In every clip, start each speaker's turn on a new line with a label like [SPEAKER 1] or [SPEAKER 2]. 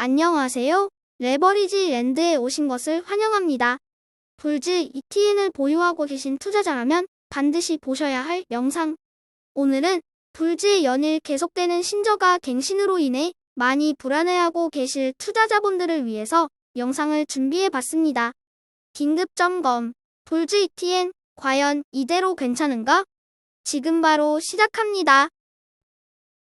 [SPEAKER 1] 안녕하세요. 레버리지 랜드에 오신 것을 환영합니다. 불즈 ETN을 보유하고 계신 투자자라면 반드시 보셔야 할 영상. 오늘은 불즈의 연일 계속되는 신저가 갱신으로 인해 많이 불안해하고 계실 투자자분들을 위해서 영상을 준비해봤습니다. 긴급점검. 불즈 ETN 과연 이대로 괜찮은가? 지금 바로 시작합니다.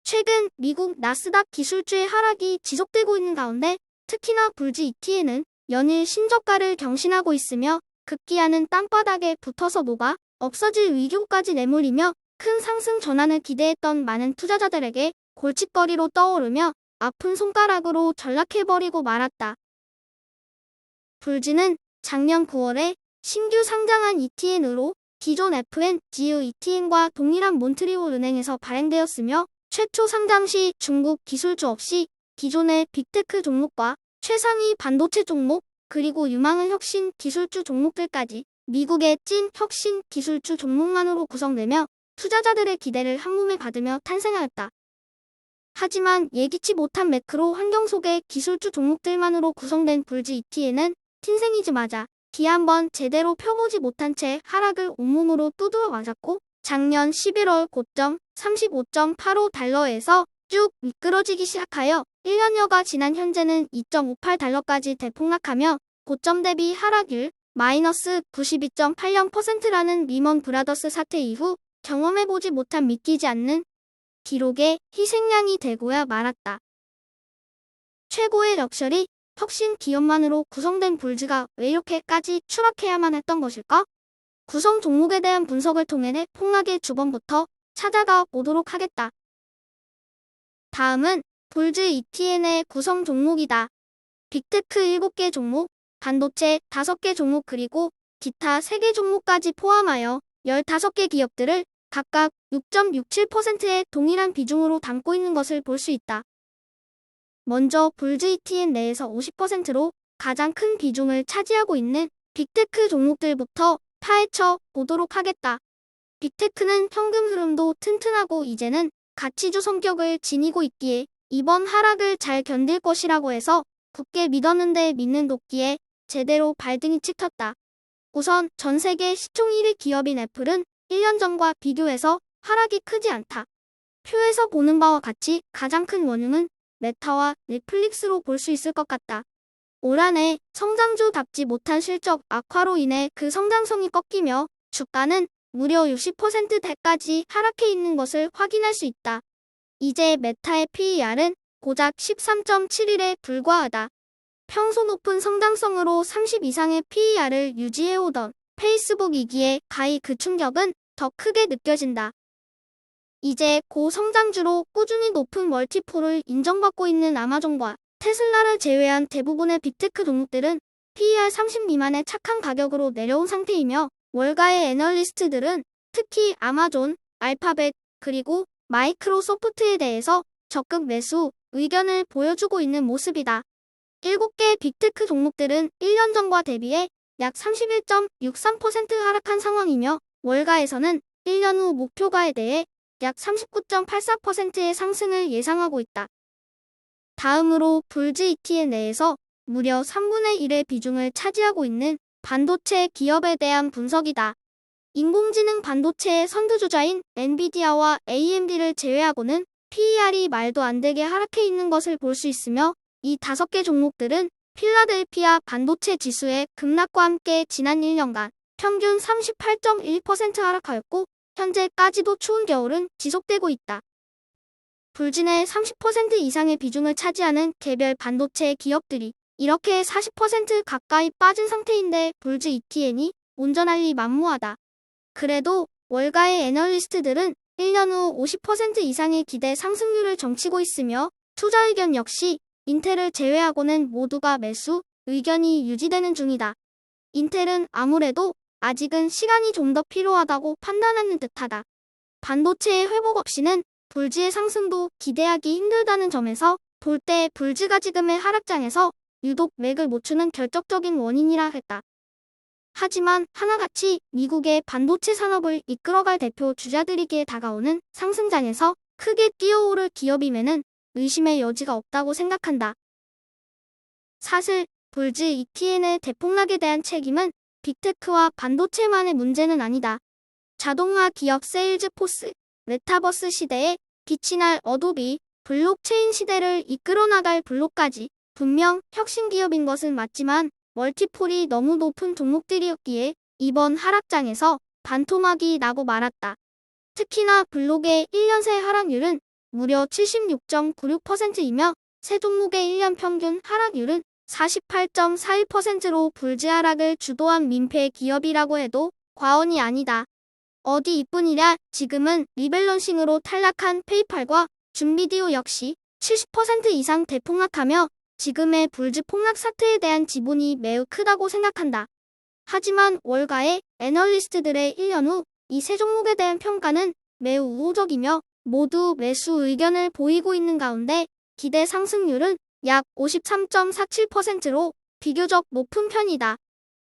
[SPEAKER 1] 최근 미국 나스닥 기술주의 하락이 지속되고 있는 가운데 특히나 불즈 ETN은 연일 신저가를 경신하고 있으며 급기야는 땅바닥에 붙어서 녹아 없어질 위기까지 내몰리며 큰 상승 전환을 기대했던 많은 투자자들에게 골칫거리로 떠오르며 아픈 손가락으로 전락해버리고 말았다. 불즈는 작년 9월에 신규 상장한 ETN으로 기존 FN-GU ETN과 동일한 몬트리올 은행에서 발행되었으며 최초 상장 시 중국 기술주 없이 기존의 빅테크 종목과 최상위 반도체 종목 그리고 유망한 혁신 기술주 종목들까지 미국의 찐 혁신 기술주 종목만으로 구성되며 투자자들의 기대를 한몸에 받으며 탄생하였다. 하지만 예기치 못한 매크로 환경 속의 기술주 종목들만으로 구성된 불즈 ETN은 틴생이즈마자 기 한번 제대로 펴보지 못한 채 하락을 온몸으로 두드려 맞았고 작년 11월 고점 35.85달러에서 쭉 미끄러지기 시작하여 1년여가 지난 현재는 2.58달러까지 대폭락하며 고점 대비 하락률 마이너스 92.80%라는 리먼 브라더스 사태 이후 경험해보지 못한 믿기지 않는 기록의 희생양이 되고야 말았다. 최고의 럭셔리 혁신 기업만으로 구성된 불즈가 왜 이렇게까지 추락해야만 했던 것일까? 구성 종목에 대한 분석을 통해 폭락의 주범부터 찾아가 보도록 하겠다. 다음은 불즈 ETN의 구성 종목이다. 빅테크 7개 종목, 반도체 5개 종목 그리고 기타 3개 종목까지 포함하여 15개 기업들을 각각 6.67%의 동일한 비중으로 담고 있는 것을 볼 수 있다. 먼저 불즈 ETN 내에서 50%로 가장 큰 비중을 차지하고 있는 빅테크 종목들부터 파헤쳐 보도록 하겠다. 빅테크는 현금 흐름도 튼튼하고 이제는 가치주 성격을 지니고 있기에 이번 하락을 잘 견딜 것이라고 해서 굳게 믿었는데 믿는 도끼에 제대로 발등이 찍혔다. 우선 전 세계 시총 1위 기업인 애플은 1년 전과 비교해서 하락이 크지 않다. 표에서 보는 바와 같이 가장 큰 원흉은 메타와 넷플릭스로 볼 수 있을 것 같다. 올 한 해 성장주답지 못한 실적 악화로 인해 그 성장성이 꺾이며 주가는 무려 60%대까지 하락해 있는 것을 확인할 수 있다. 이제 메타의 PER은 고작 13.71에 불과하다. 평소 높은 성장성으로 30 이상의 PER을 유지해오던 페이스북이기에 가히 그 충격은 더 크게 느껴진다. 이제 고성장주로 꾸준히 높은 멀티플을 인정받고 있는 아마존과 테슬라를 제외한 대부분의 빅테크 종목들은 PER 30 미만의 착한 가격으로 내려온 상태이며 월가의 애널리스트들은 특히 아마존, 알파벳, 그리고 마이크로소프트에 대해서 적극 매수 의견을 보여주고 있는 모습이다. 7개 빅테크 종목들은 1년 전과 대비해 약 31.63% 하락한 상황이며 월가에서는 1년 후 목표가에 대해 약 39.84%의 상승을 예상하고 있다. 다음으로 불즈 ETN 내에서 무려 3분의 1의 비중을 차지하고 있는 반도체 기업에 대한 분석이다. 인공지능 반도체의 선두주자인 엔비디아와 AMD를 제외하고는 PER이 말도 안 되게 하락해 있는 것을 볼 수 있으며 이 5개 종목들은 필라델피아 반도체 지수의 급락과 함께 지난 1년간 평균 38.1% 하락하였고 현재까지도 추운 겨울은 지속되고 있다. 불진의 30% 이상의 비중을 차지하는 개별 반도체 기업들이 이렇게 40% 가까이 빠진 상태인데 불즈 ETN이 온전할 리 만무하다. 그래도 월가의 애널리스트들은 1년 후 50% 이상의 기대 상승률을 점치고 있으며 투자 의견 역시 인텔을 제외하고는 모두가 매수 의견이 유지되는 중이다. 인텔은 아무래도 아직은 시간이 좀 더 필요하다고 판단하는 듯하다. 반도체의 회복 없이는 불즈의 상승도 기대하기 힘들다는 점에서 볼 때 불즈가 지금의 하락장에서 유독 맥을 못 추는 결정적인 원인이라 했다. 하지만 하나같이 미국의 반도체 산업을 이끌어갈 대표 주자들이기에 다가오는 상승장에서 크게 뛰어오를 기업임에는 의심의 여지가 없다고 생각한다. 사실 불즈 ETN의 대폭락에 대한 책임은 빅테크와 반도체만의 문제는 아니다. 자동화 기업 세일즈포스, 메타버스 시대에 빛이 날 어도비, 블록체인 시대를 이끌어 나갈 블록까지 분명 혁신 기업인 것은 맞지만 멀티폴이 너무 높은 종목들이었기에 이번 하락장에서 반토막이 나고 말았다. 특히나 블록의 1년 새 하락률은 무려 76.96%이며 새 종목의 1년 평균 하락률은 48.41%로 불즈 하락을 주도한 민폐 기업이라고 해도 과언이 아니다. 어디 이뿐이랴 지금은 리밸런싱으로 탈락한 페이팔과 줌비디오 역시 70% 이상 대폭락하며 지금의 불즈 폭락 사태에 대한 지분이 매우 크다고 생각한다. 하지만 월가의 애널리스트들의 1년 후 이 세 종목에 대한 평가는 매우 우호적이며 모두 매수 의견을 보이고 있는 가운데 기대 상승률은 약 53.47%로 비교적 높은 편이다.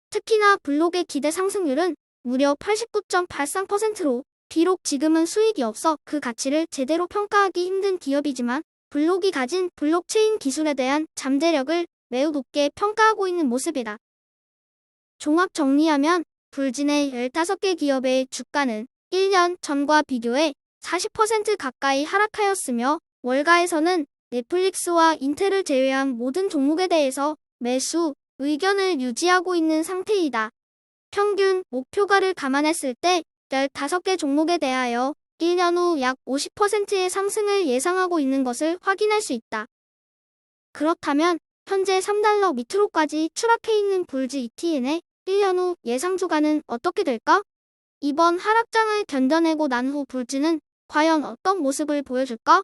[SPEAKER 1] 특히나 블록의 기대 상승률은 무려 89.83%로 비록 지금은 수익이 없어 그 가치를 제대로 평가하기 힘든 기업이지만 블록이 가진 블록체인 기술에 대한 잠재력을 매우 높게 평가하고 있는 모습이다. 종합 정리하면 불진의 15개 기업의 주가는 1년 전과 비교해 40% 가까이 하락하였으며 월가에서는 넷플릭스와 인텔을 제외한 모든 종목에 대해서 매수 의견을 유지하고 있는 상태이다. 평균 목표가를 감안했을 때 15개 종목에 대하여 1년 후 약 50%의 상승을 예상하고 있는 것을 확인할 수 있다. 그렇다면 현재 3달러 밑으로까지 추락해 있는 불즈 ETN의 1년 후 예상 주가는 어떻게 될까? 이번 하락장을 견뎌내고 난 후 불즈는 과연 어떤 모습을 보여줄까?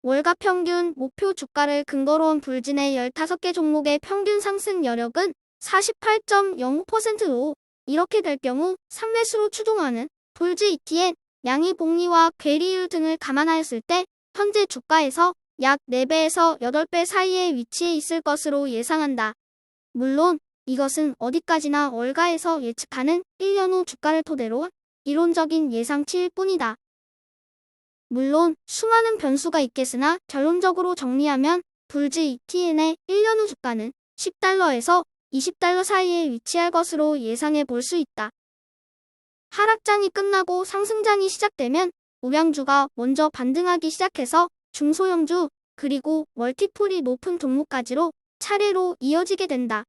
[SPEAKER 1] 월가 평균 목표 주가를 근거로 한 불즈 내 15개 종목의 평균 상승 여력은 48.05%로 이렇게 될 경우 상매수로 추종하는 불즈 ETN, 양의 복리와 괴리율 등을 감안하였을 때 현재 주가에서 약 4배에서 8배 사이에 위치해 있을 것으로 예상한다. 물론 이것은 어디까지나 월가에서 예측하는 1년 후 주가를 토대로 한 이론적인 예상치일 뿐이다. 물론 수많은 변수가 있겠으나 결론적으로 정리하면 불즈 ETN의 1년 후 주가는 10달러에서 20달러 사이에 위치할 것으로 예상해 볼 수 있다. 하락장이 끝나고 상승장이 시작되면 우량주가 먼저 반등하기 시작해서 중소형주 그리고 멀티폴이 높은 종목까지로 차례로 이어지게 된다.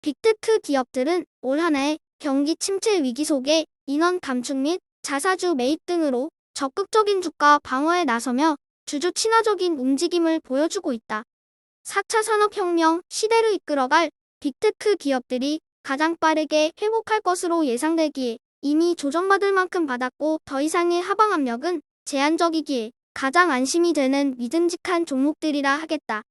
[SPEAKER 1] 빅테크 기업들은 올 한 해 경기 침체 위기 속에 인원 감축 및 자사주 매입 등으로 적극적인 주가 방어에 나서며 주주 친화적인 움직임을 보여주고 있다. 4차 산업혁명 시대를 이끌어갈 빅테크 기업들이 가장 빠르게 회복할 것으로 예상되기에 이미 조정받을 만큼 받았고 더 이상의 하방 압력은 제한적이기에 가장 안심이 되는 믿음직한 종목들이라 하겠다.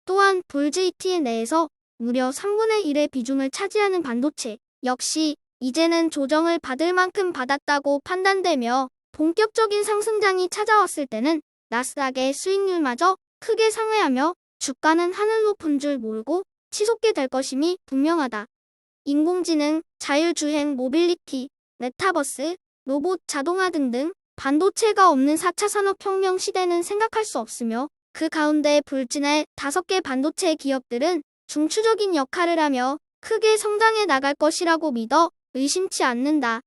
[SPEAKER 1] 또한 불즈 ETN 내에서 무려 3분의 1의 비중을 차지하는 반도체 역시 이제는 조정을 받을 만큼 받았다고 판단되며 본격적인 상승장이 찾아왔을 때는 나스닥의 수익률마저 크게 상회하며 주가는 하늘 높은 줄 모르고 치솟게 될 것임이 분명하다. 인공지능, 자율주행 모빌리티, 메타버스, 로봇 자동화 등등 반도체가 없는 4차 산업혁명 시대는 생각할 수 없으며 그 가운데 불진의 5개 반도체 기업들은 중추적인 역할을 하며 크게 성장해 나갈 것이라고 믿어 의심치 않는다.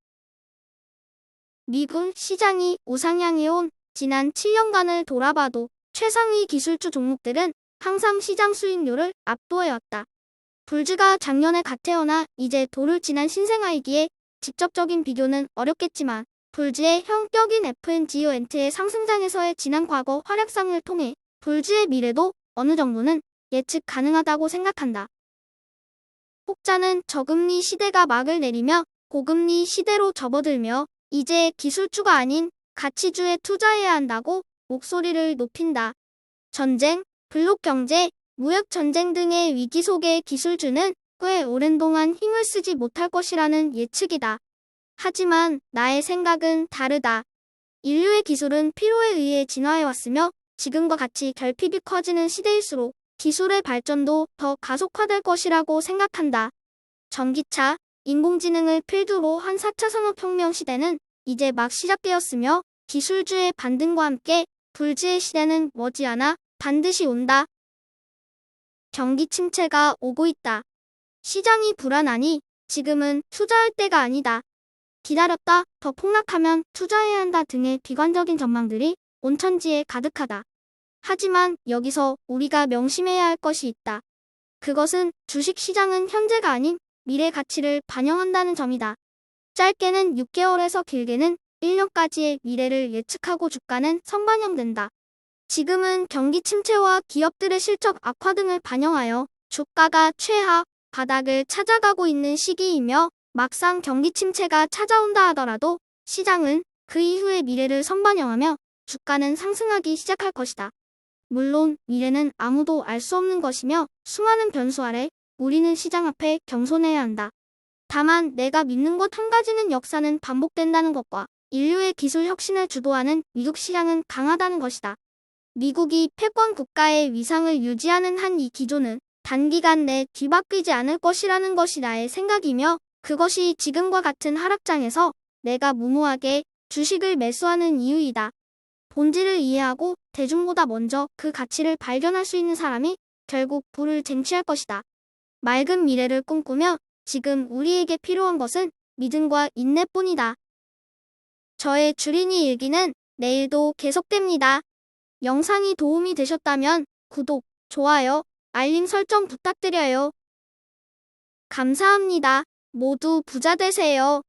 [SPEAKER 1] 미국 시장이 우상향해온 지난 7년간을 돌아봐도 최상위 기술주 종목들은 항상 시장 수익률을 압도해왔다. 불즈가 작년에 갓 태어나 이제 돌을 지난 신생아이기에 직접적인 비교는 어렵겠지만 불즈의 형격인 FNGONT의 상승장에서의 지난 과거 활약상을 통해 불즈의 미래도 어느 정도는 예측 가능하다고 생각한다. 혹자는 저금리 시대가 막을 내리며 고금리 시대로 접어들며 이제 기술주가 아닌 가치주에 투자해야 한다고 목소리를 높인다. 전쟁, 블록경제, 무역전쟁 등의 위기 속의 기술주는 꽤 오랜 동안 힘을 쓰지 못할 것이라는 예측이다. 하지만 나의 생각은 다르다. 인류의 기술은 필요에 의해 진화해왔으며 지금과 같이 결핍이 커지는 시대일수록 기술의 발전도 더 가속화될 것이라고 생각한다. 전기차, 인공지능을 필두로 한 4차 산업혁명 시대는 이제 막 시작되었으며 기술주의 반등과 함께 불즈의 시대는 머지않아 반드시 온다. 경기 침체가 오고 있다. 시장이 불안하니 지금은 투자할 때가 아니다. 기다렸다 더 폭락하면 투자해야 한다 등의 비관적인 전망들이 온천지에 가득하다. 하지만 여기서 우리가 명심해야 할 것이 있다. 그것은 주식시장은 현재가 아닌 미래 가치를 반영한다는 점이다. 짧게는 6개월에서 길게는 1년까지의 미래를 예측하고 주가는 선반영된다. 지금은 경기 침체와 기업들의 실적 악화 등을 반영하여 주가가 최하 바닥을 찾아가고 있는 시기이며 막상 경기 침체가 찾아온다 하더라도 시장은 그 이후의 미래를 선반영하며 주가는 상승하기 시작할 것이다. 물론 미래는 아무도 알 수 없는 것이며 수많은 변수 아래 우리는 시장 앞에 겸손해야 한다. 다만 내가 믿는 것 한 가지는 역사는 반복된다는 것과 인류의 기술 혁신을 주도하는 미국 시장은 강하다는 것이다. 미국이 패권 국가의 위상을 유지하는 한 이 기조는 단기간 내 뒤바뀌지 않을 것이라는 것이 나의 생각이며 그것이 지금과 같은 하락장에서 내가 무모하게 주식을 매수하는 이유이다. 본질을 이해하고 대중보다 먼저 그 가치를 발견할 수 있는 사람이 결국 부를 쟁취할 것이다. 맑은 미래를 꿈꾸며 지금 우리에게 필요한 것은 믿음과 인내뿐이다. 저의 주린이 일기는 내일도 계속됩니다. 영상이 도움이 되셨다면 구독, 좋아요, 알림 설정 부탁드려요. 감사합니다. 모두 부자 되세요.